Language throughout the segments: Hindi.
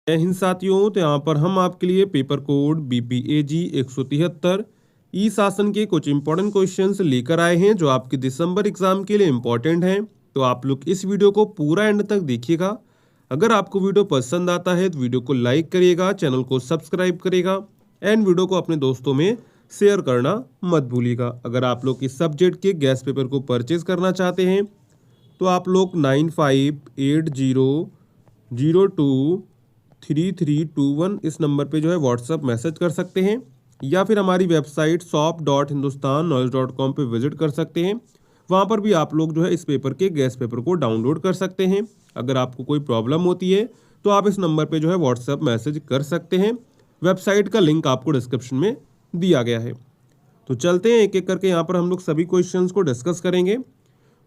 जय हिंद साथियों। तो यहाँ पर हम आपके लिए पेपर कोड BPAG 173 ई शासन के कुछ इंपॉर्टेंट क्वेश्चंस लेकर आए हैं जो आपके दिसंबर एग्जाम के लिए इंपॉर्टेंट हैं। तो आप लोग इस वीडियो को पूरा एंड तक देखिएगा। अगर आपको वीडियो पसंद आता है तो वीडियो को लाइक करिएगा, चैनल को सब्सक्राइब करिएगा एंड वीडियो को अपने दोस्तों में शेयर करना मत भूलिएगा। अगर आप लोग इस सब्जेक्ट के गैस पेपर को परचेज करना चाहते हैं तो आप लोग 9580023321 इस नंबर पे जो है व्हाट्सअप मैसेज कर सकते हैं या फिर हमारी वेबसाइट shop.hindustanknowledge.com पे विजिट कर सकते हैं। वहाँ पर भी आप लोग जो है इस पेपर के गैस पेपर को डाउनलोड कर सकते हैं। अगर आपको कोई प्रॉब्लम होती है तो आप इस नंबर पे जो है व्हाट्सअप मैसेज कर सकते हैं। वेबसाइट का लिंक आपको डिस्क्रिप्शन में दिया गया है। तो चलते हैं एक एक करके, यहाँ पर हम लोग सभी क्वेश्चंस को डिस्कस करेंगे।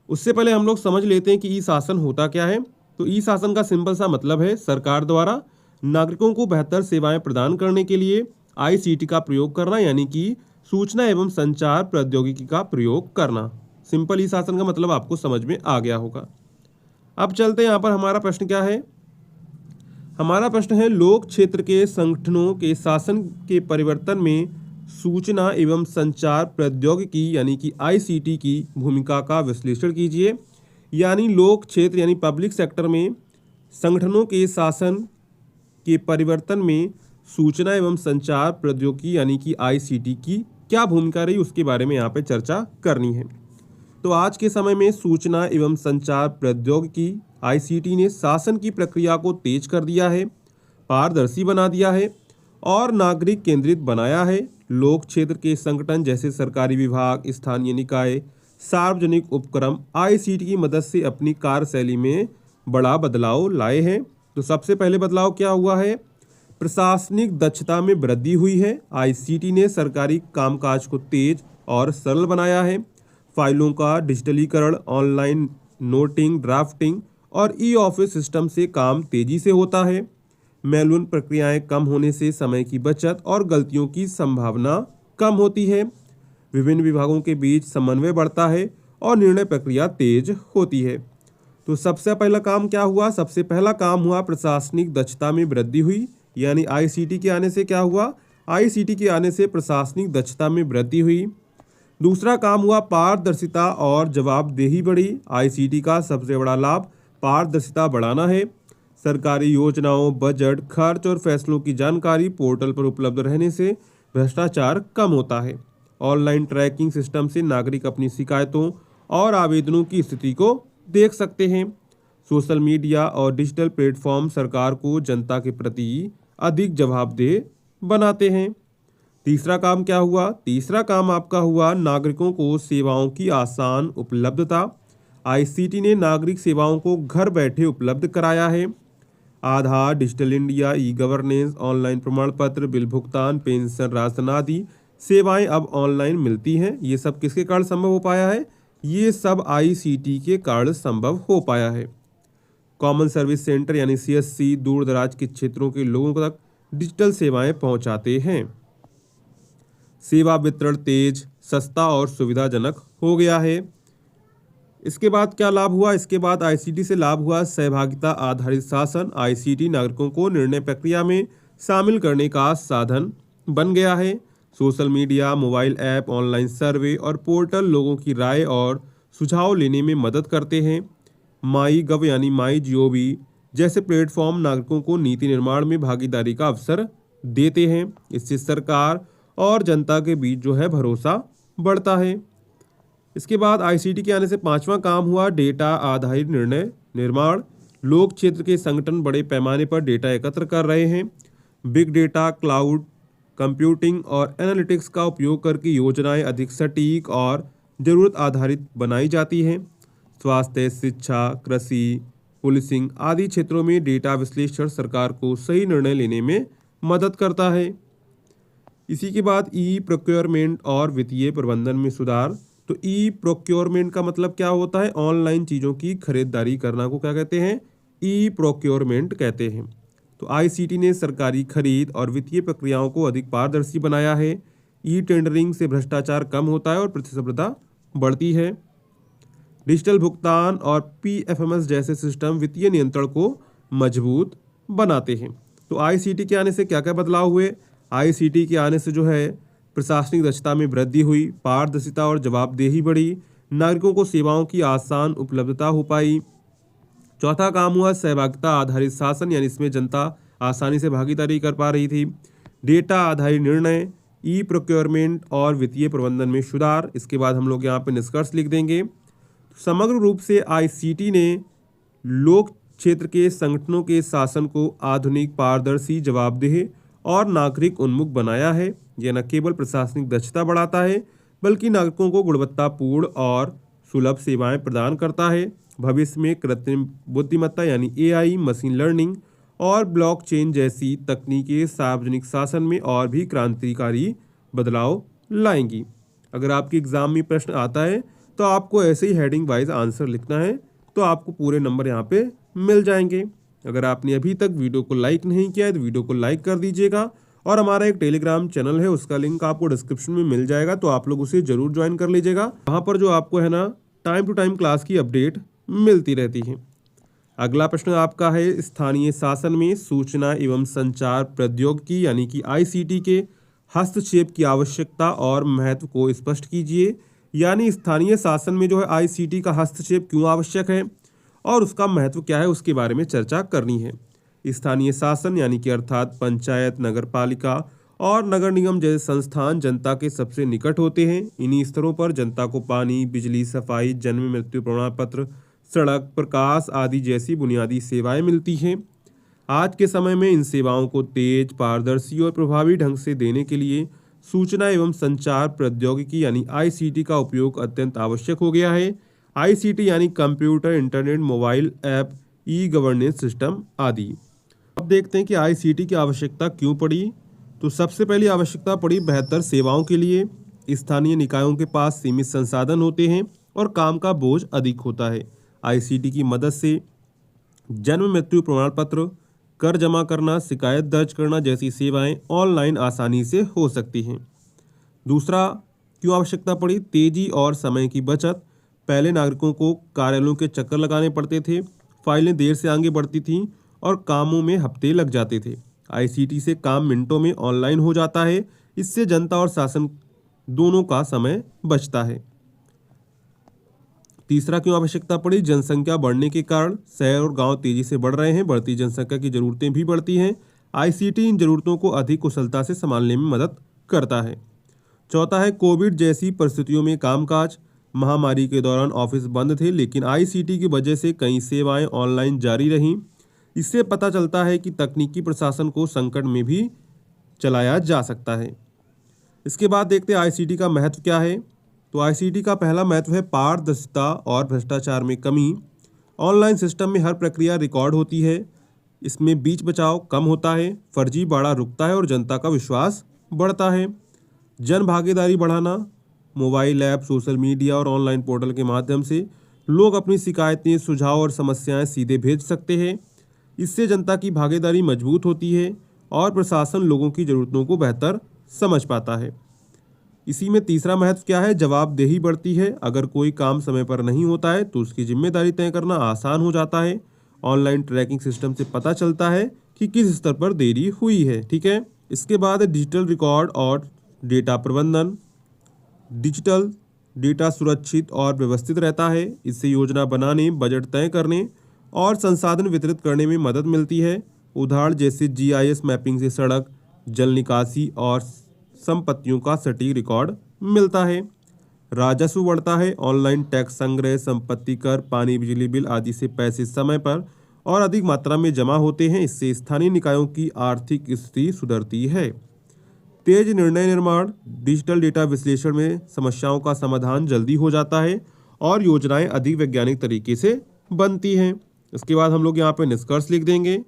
उससे पहले हम लोग समझ लेते हैं कि ई शासन होता क्या है। तो ई शासन का सिंपल सा मतलब है सरकार द्वारा नागरिकों को बेहतर सेवाएं प्रदान करने के लिए ICT का प्रयोग करना, यानी कि सूचना एवं संचार प्रौद्योगिकी का प्रयोग करना। सिंपल ई शासन का मतलब आपको समझ में आ गया होगा। अब चलते हैं, यहाँ पर हमारा प्रश्न क्या है। हमारा प्रश्न है लोक क्षेत्र के संगठनों के शासन के परिवर्तन में सूचना एवं संचार प्रौद्योगिकी यानी कि ICT की भूमिका का विश्लेषण कीजिए। यानी लोक क्षेत्र यानी पब्लिक सेक्टर में संगठनों के शासन के परिवर्तन में सूचना एवं संचार प्रौद्योगिकी यानी कि ICT की क्या भूमिका रही, उसके बारे में यहाँ पे चर्चा करनी है। तो आज के समय में सूचना एवं संचार प्रौद्योगिकी ICT ने शासन की प्रक्रिया को तेज कर दिया है, पारदर्शी बना दिया है और नागरिक केंद्रित बनाया है। लोक क्षेत्र के संगठन जैसे सरकारी विभाग, स्थानीय निकाय, सार्वजनिक उपक्रम ICT की मदद से अपनी कार्यशैली में बड़ा बदलाव लाए हैं। तो सबसे पहले बदलाव क्या हुआ है, प्रशासनिक दक्षता में वृद्धि हुई है। ICT ने सरकारी कामकाज को तेज और सरल बनाया है। फाइलों का डिजिटलीकरण, ऑनलाइन नोटिंग, ड्राफ्टिंग और ऑफिस सिस्टम से काम तेजी से होता है। मैनुअल प्रक्रियाएं कम होने से समय की बचत और गलतियों की संभावना कम होती है। विभिन्न विभागों के बीच समन्वय बढ़ता है और निर्णय प्रक्रिया तेज होती है। तो सबसे पहला काम क्या हुआ, सबसे पहला काम हुआ प्रशासनिक दक्षता में वृद्धि हुई। यानी ICT के आने से क्या हुआ, ICT के आने से प्रशासनिक दक्षता में वृद्धि हुई। दूसरा काम हुआ पारदर्शिता और जवाबदेही बढ़ी। ICT का सबसे बड़ा लाभ पारदर्शिता बढ़ाना है। सरकारी योजनाओं, बजट, खर्च और फैसलों की जानकारी पोर्टल पर उपलब्ध रहने से भ्रष्टाचार कम होता है। ऑनलाइन ट्रैकिंग सिस्टम से नागरिक अपनी शिकायतों और आवेदनों की स्थिति को देख सकते हैं। सोशल मीडिया और डिजिटल प्लेटफॉर्म सरकार को जनता के प्रति अधिक जवाबदेह बनाते हैं। तीसरा काम क्या हुआ, तीसरा काम आपका हुआ नागरिकों को सेवाओं की आसान उपलब्धता। ICT ने नागरिक सेवाओं को घर बैठे उपलब्ध कराया है। आधार, डिजिटल इंडिया, गवर्नेंस, ऑनलाइन प्रमाण पत्र, बिल भुगतान, पेंशन, राशन आदि सेवाएं अब ऑनलाइन मिलती हैं। ये सब किसके कारण संभव हो पाया है, ये सब ICT के कारण संभव हो पाया है। कॉमन सर्विस सेंटर यानी CSC दूर दराज के क्षेत्रों के लोगों तक डिजिटल सेवाएं पहुंचाते हैं। सेवा वितरण तेज, सस्ता और सुविधाजनक हो गया है। इसके बाद क्या लाभ हुआ, इसके बाद ICT से लाभ हुआ सहभागिता आधारित शासन। ICT नागरिकों को निर्णय प्रक्रिया में शामिल करने का साधन बन गया है। Social media, mobile app, online survey और पोर्टल लोगों की राय और सुझाव लेने में मदद करते हैं। MyGov यानी MyGov जैसे प्लेटफॉर्म नागरिकों को नीति निर्माण में भागीदारी का अवसर देते हैं। इससे सरकार और जनता के बीच जो है भरोसा बढ़ता है। इसके बाद ICT के आने से पांचवा काम हुआ डेटा आधारित निर्णय निर्माण। लोक क्षेत्र के संगठन बड़े पैमाने पर डेटा एकत्र कर रहे हैं। बिग डेटा, क्लाउड कंप्यूटिंग और एनालिटिक्स का उपयोग करके योजनाएं अधिक सटीक और ज़रूरत आधारित बनाई जाती हैं। स्वास्थ्य, शिक्षा, कृषि, पुलिसिंग आदि क्षेत्रों में डेटा विश्लेषण सरकार को सही निर्णय लेने में मदद करता है। इसी के बाद प्रोक्योरमेंट और वित्तीय प्रबंधन में सुधार। तो प्रोक्योरमेंट का मतलब क्या होता है, ऑनलाइन चीज़ों की खरीदारी करना को क्या कहते हैं, प्रोक्योरमेंट कहते हैं। तो ICT ने सरकारी खरीद और वित्तीय प्रक्रियाओं को अधिक पारदर्शी बनाया है। टेंडरिंग से भ्रष्टाचार कम होता है और प्रतिस्पर्धा बढ़ती है। डिजिटल भुगतान और PFMS जैसे सिस्टम वित्तीय नियंत्रण को मजबूत बनाते हैं। तो आईसीटी के आने से क्या क्या बदलाव हुए? आईसीटी के आने से जो है प्रशासनिक दक्षता में वृद्धि हुई, पारदर्शिता और जवाबदेही बढ़ी, नागरिकों को सेवाओं की आसान उपलब्धता हो पाई। चौथा काम हुआ सहभागिता आधारित शासन, यानी इसमें जनता आसानी से भागीदारी कर पा रही थी। डेटा आधारित निर्णय, ई प्रोक्योरमेंट और वित्तीय प्रबंधन में सुधार। इसके बाद हम लोग यहाँ पे निष्कर्ष लिख देंगे। समग्र रूप से आईसीटी ने लोक क्षेत्र के संगठनों के शासन को आधुनिक, पारदर्शी, जवाबदेह और नागरिक उन्मुख बनाया है। यह न केवल प्रशासनिक दक्षता बढ़ाता है बल्कि नागरिकों को गुणवत्तापूर्ण और सुलभ सेवाएं प्रदान करता है। भविष्य में कृत्रिम बुद्धिमत्ता यानी एआई, मशीन लर्निंग और ब्लॉकचेन जैसी तकनीकें सार्वजनिक शासन में और भी क्रांतिकारी बदलाव लाएंगी। अगर आपके एग्जाम में प्रश्न आता है तो आपको ऐसे ही हेडिंग वाइज आंसर लिखना है, तो आपको पूरे नंबर यहाँ पे मिल जाएंगे। अगर आपने अभी तक वीडियो को लाइक नहीं किया है तो वीडियो को लाइक कर दीजिएगा, और हमारा एक टेलीग्राम चैनल है, उसका लिंक आपको डिस्क्रिप्शन में मिल जाएगा, तो आप लोग उसे जरूर ज्वाइन कर लीजिएगा। वहाँ पर जो आपको है ना टाइम टू टाइम क्लास की अपडेट मिलती रहती है। अगला प्रश्न आपका है, स्थानीय शासन में सूचना एवं संचार प्रौद्योगिकी यानी कि आईसीटी के हस्तक्षेप की आवश्यकता और महत्व को स्पष्ट कीजिए। यानी स्थानीय शासन में जो है आईसीटी का हस्तक्षेप क्यों आवश्यक है और उसका महत्व क्या है, उसके बारे में चर्चा करनी है। स्थानीय शासन यानी कि अर्थात पंचायत, नगर पालिका और नगर निगम जैसे संस्थान जनता के सबसे निकट होते हैं। इन्हीं स्तरों पर जनता को पानी, बिजली, सफाई, जन्म मृत्यु प्रमाण पत्र, सड़क, प्रकाश आदि जैसी बुनियादी सेवाएं मिलती हैं। आज के समय में इन सेवाओं को तेज, पारदर्शी और प्रभावी ढंग से देने के लिए सूचना एवं संचार प्रौद्योगिकी यानी आईसीटी का उपयोग अत्यंत आवश्यक हो गया है। आईसीटी यानी computer, internet, mobile app, e governance system आदि। अब देखते हैं कि आईसीटी की आवश्यकता क्यों पड़ी। तो सबसे पहली आवश्यकता पड़ी बेहतर सेवाओं के लिए। स्थानीय निकायों के पास सीमित संसाधन होते हैं और काम का बोझ अधिक होता है। आईसीटी की मदद से जन्म मृत्यु प्रमाण पत्र, कर जमा करना, शिकायत दर्ज करना जैसी सेवाएं ऑनलाइन आसानी से हो सकती हैं। दूसरा क्यों आवश्यकता पड़ी? तेजी और समय की बचत। पहले नागरिकों को कार्यालयों के चक्कर लगाने पड़ते थे, फाइलें देर से आगे बढ़ती थीं और कामों में हफ्ते लग जाते थे। आईसीटी से काम मिनटों में ऑनलाइन हो जाता है। इससे जनता और शासन दोनों का समय बचता है। तीसरा क्यों आवश्यकता पड़ी? जनसंख्या बढ़ने के कारण शहर और गांव तेजी से बढ़ रहे हैं, बढ़ती जनसंख्या की जरूरतें भी बढ़ती हैं। आईसीटी इन जरूरतों को अधिक कुशलता से संभालने में मदद करता है। चौथा है कोविड जैसी परिस्थितियों में कामकाज। महामारी के दौरान ऑफिस बंद थे, लेकिन आईसीटी की वजह से कई सेवाएं ऑनलाइन जारी रहीं। इससे पता चलता है कि तकनीकी प्रशासन को संकट में भी चलाया जा सकता है। इसके बाद देखते हैं आईसीटी का महत्व क्या है। तो आईसीटी का पहला महत्व है पारदर्शिता और भ्रष्टाचार में कमी। ऑनलाइन सिस्टम में हर प्रक्रिया रिकॉर्ड होती है। इसमें बीच बचाव कम होता है, फर्जीवाड़ा रुकता है और जनता का विश्वास बढ़ता है। जन भागीदारी बढ़ाना। मोबाइल ऐप, सोशल मीडिया और ऑनलाइन पोर्टल के माध्यम से लोग अपनी शिकायतें, सुझाव और समस्याएं सीधे भेज सकते हैं। इससे जनता की भागीदारी मजबूत होती है और प्रशासन लोगों की ज़रूरतों को बेहतर समझ पाता है। इसी में तीसरा महत्व क्या है? जवाबदेही बढ़ती है। अगर कोई काम समय पर नहीं होता है तो उसकी जिम्मेदारी तय करना आसान हो जाता है। ऑनलाइन ट्रैकिंग सिस्टम से पता चलता है कि किस स्तर पर देरी हुई है। ठीक है। इसके बाद डिजिटल रिकॉर्ड और डेटा प्रबंधन। डिजिटल डेटा सुरक्षित और व्यवस्थित रहता है। इससे योजना बनाने, बजट तय करने और संसाधन वितरित करने में मदद मिलती है। उदाहरण जैसे जीआईएस मैपिंग से सड़क, जल निकासी और संपत्तियों का सटीक रिकॉर्ड मिलता है। राजस्व बढ़ता है। ऑनलाइन टैक्स संग्रह, संपत्ति कर, पानी, बिजली बिल आदि से पैसे समय पर और अधिक मात्रा में जमा होते हैं। इससे स्थानीय निकायों की आर्थिक स्थिति सुधरती है। तेज निर्णय निर्माण। डिजिटल डेटा विश्लेषण में समस्याओं का समाधान जल्दी हो जाता है और योजनाएं अधिक वैज्ञानिक तरीके से बनती हैं। इसके बाद हम लोग यहाँ पे निष्कर्ष लिख देंगे।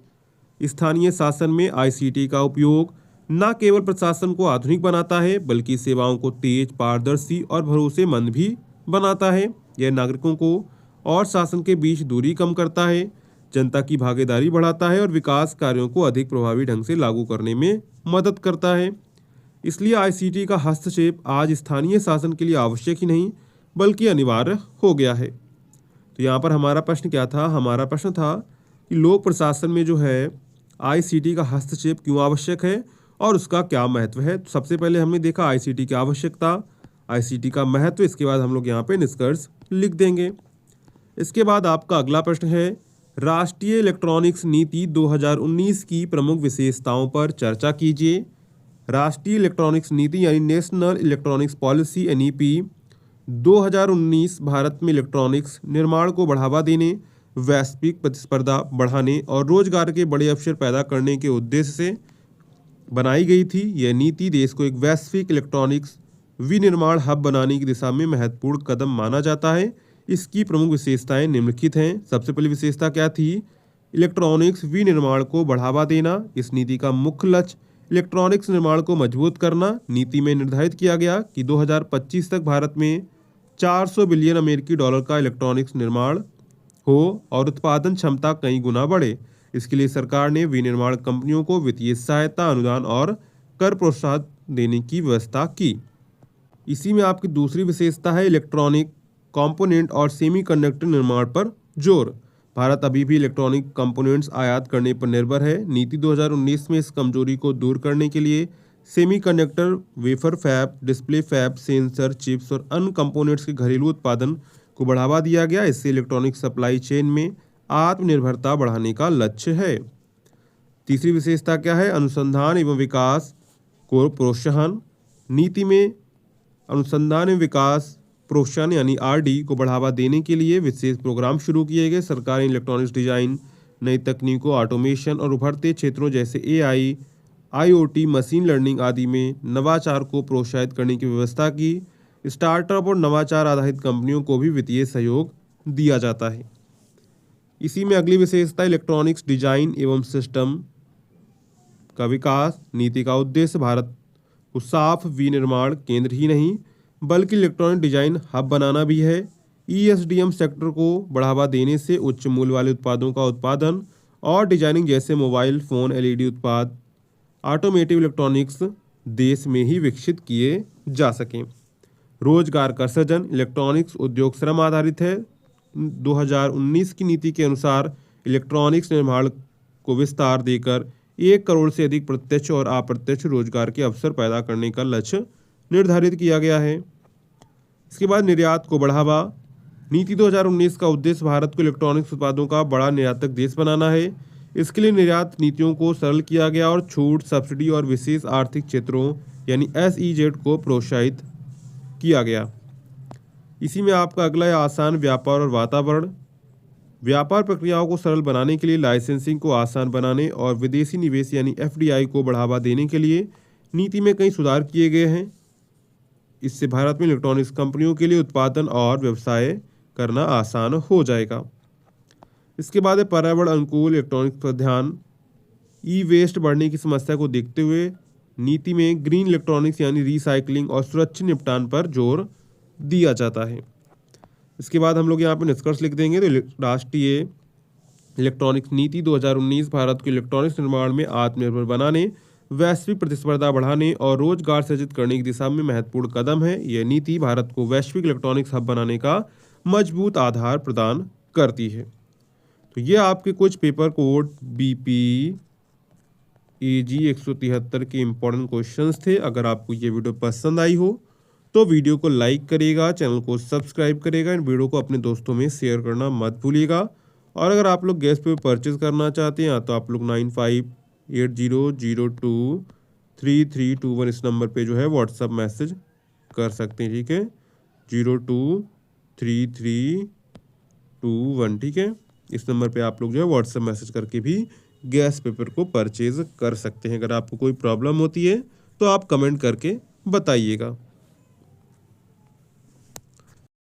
स्थानीय शासन में आईसीटी का उपयोग न केवल प्रशासन को आधुनिक बनाता है बल्कि सेवाओं को तेज, पारदर्शी और भरोसेमंद भी बनाता है। यह नागरिकों को और शासन के बीच दूरी कम करता है, जनता की भागीदारी बढ़ाता है और विकास कार्यों को अधिक प्रभावी ढंग से लागू करने में मदद करता है। इसलिए आईसीटी का हस्तक्षेप आज स्थानीय शासन के लिए आवश्यक ही नहीं बल्कि अनिवार्य हो गया है। तो यहाँ पर हमारा प्रश्न क्या था? हमारा प्रश्न था कि लोक प्रशासन में जो है आईसीटी का हस्तक्षेप क्यों आवश्यक है और उसका क्या महत्व है। तो सबसे पहले हमने देखा आईसीटी की आवश्यकता, आईसीटी का महत्व, इसके बाद हम लोग यहाँ पे निष्कर्ष लिख देंगे। इसके बाद आपका अगला प्रश्न है, राष्ट्रीय इलेक्ट्रॉनिक्स नीति 2019 की प्रमुख विशेषताओं पर चर्चा कीजिए। राष्ट्रीय इलेक्ट्रॉनिक्स नीति यानी national electronics policy NEP 2019 Bharat में इलेक्ट्रॉनिक्स निर्माण को बढ़ावा देने, वैश्विक प्रतिस्पर्धा बढ़ाने और रोजगार के बड़े अवसर पैदा करने के उद्देश्य से बनाई गई थी। यह नीति देश को एक वैश्विक इलेक्ट्रॉनिक्स विनिर्माण हब बनाने की दिशा में महत्वपूर्ण कदम माना जाता है। इसकी प्रमुख विशेषताएं निम्नलिखित हैं। सबसे पहली विशेषता क्या थी? इलेक्ट्रॉनिक्स विनिर्माण को बढ़ावा देना। इस नीति का मुख्य लक्ष्य इलेक्ट्रॉनिक्स निर्माण को मजबूत करना। नीति में निर्धारित किया गया कि 2025 तक भारत में 400 बिलियन अमेरिकी डॉलर का इलेक्ट्रॉनिक्स निर्माण हो और उत्पादन क्षमता कई गुना बढ़े। इसके लिए सरकार ने विनिर्माण कंपनियों को वित्तीय सहायता, अनुदान और कर प्रोत्साहन देने की व्यवस्था की। इसी में आपकी दूसरी विशेषता है इलेक्ट्रॉनिक कंपोनेंट और सेमीकंडक्टर निर्माण पर जोर। भारत अभी भी इलेक्ट्रॉनिक कंपोनेंट्स आयात करने पर निर्भर है। नीति 2019 में इस कमजोरी को दूर करने के लिए semiconductor, wafer fab, display fab, sensor, chips और अन्य कंपोनेंट्स के घरेलू उत्पादन को बढ़ावा दिया गया। इससे इलेक्ट्रॉनिक सप्लाई चेन में आत्मनिर्भरता बढ़ाने का लक्ष्य है। तीसरी विशेषता क्या है? अनुसंधान एवं विकास को प्रोत्साहन। नीति में अनुसंधान एवं विकास प्रोत्साहन यानी आरडी को बढ़ावा देने के लिए विशेष प्रोग्राम शुरू किए गए। सरकार ने इलेक्ट्रॉनिक्स डिजाइन, नई तकनीकों, ऑटोमेशन और उभरते क्षेत्रों जैसे एआई, आईओटी, मशीन लर्निंग आदि में नवाचार को प्रोत्साहित करने की व्यवस्था की। स्टार्टअप और नवाचार आधारित कंपनियों को भी वित्तीय सहयोग दिया जाता है। इसी में अगली विशेषता इलेक्ट्रॉनिक्स डिजाइन एवं सिस्टम का विकास। नीति का उद्देश्य भारत को साफ विनिर्माण केंद्र ही नहीं बल्कि इलेक्ट्रॉनिक डिजाइन हब बनाना भी है। ईएसडीएम सेक्टर को बढ़ावा देने से उच्च मूल्य वाले उत्पादों का उत्पादन और डिजाइनिंग जैसे मोबाइल फोन, एलईडी उत्पाद, ऑटोमेटिव इलेक्ट्रॉनिक्स देश में ही विकसित किए जा सकें। रोजगार का सृजन। इलेक्ट्रॉनिक्स उद्योग श्रम आधारित है। 2019 की नीति के अनुसार इलेक्ट्रॉनिक्स निर्माण को विस्तार देकर 1 करोड़ से अधिक प्रत्यक्ष और अप्रत्यक्ष रोजगार के अवसर पैदा करने का लक्ष्य निर्धारित किया गया है। इसके बाद निर्यात को बढ़ावा। नीति 2019 का उद्देश्य भारत को इलेक्ट्रॉनिक्स उत्पादों का बड़ा निर्यातक देश बनाना है। इसके लिए निर्यात नीतियों को सरल किया गया और छूट, सब्सिडी और विशेष आर्थिक क्षेत्रों यानी एसईजेड को प्रोत्साहित किया गया। इसी में आपका अगला है आसान व्यापार और वातावरण। व्यापार प्रक्रियाओं को सरल बनाने के लिए, लाइसेंसिंग को आसान बनाने और विदेशी निवेश यानी एफडीआई को बढ़ावा देने के लिए नीति में कई सुधार किए गए हैं। इससे भारत में इलेक्ट्रॉनिक्स कंपनियों के लिए उत्पादन और व्यवसाय करना आसान हो जाएगा। इसके बाद है पर्यावरण अनुकूल इलेक्ट्रॉनिक्स पर ध्यान। ई वेस्ट बढ़ने की समस्या को देखते हुए नीति में ग्रीन इलेक्ट्रॉनिक्स यानी रिसाइकलिंग और सुरक्षित निपटान पर जोर दिया जाता है। इसके बाद हम लोग यहाँ पर निष्कर्ष लिख देंगे। तो राष्ट्रीय इलेक्ट्रॉनिक्स नीति 2019 भारत को इलेक्ट्रॉनिक्स निर्माण में आत्मनिर्भर बनाने, वैश्विक प्रतिस्पर्धा बढ़ाने और रोजगार सृजित करने की दिशा में महत्वपूर्ण कदम है। यह नीति भारत को वैश्विक इलेक्ट्रॉनिक्स हब बनाने का मजबूत आधार प्रदान करती है। तो ये आपके कुछ पेपर कोड बीपी एजी 173 के इम्पोर्टेंट क्वेश्चंस थे। अगर आपको ये वीडियो पसंद आई हो तो वीडियो को लाइक करिएगा, चैनल को सब्सक्राइब करिएगा, इन वीडियो को अपने दोस्तों में शेयर करना मत भूलिएगा। और अगर आप लोग गैस पे परचेज करना चाहते हैं तो आप लोग 9580023321 इस नंबर पे जो है व्हाट्सअप मैसेज कर सकते हैं। ठीक है, 023321। ठीक है, इस नंबर पे आप लोग जो है व्हाट्सएप मैसेज करके भी गैस पेपर को परचेज कर सकते हैं। अगर आपको कोई प्रॉब्लम होती है तो आप कमेंट करके बताइएगा।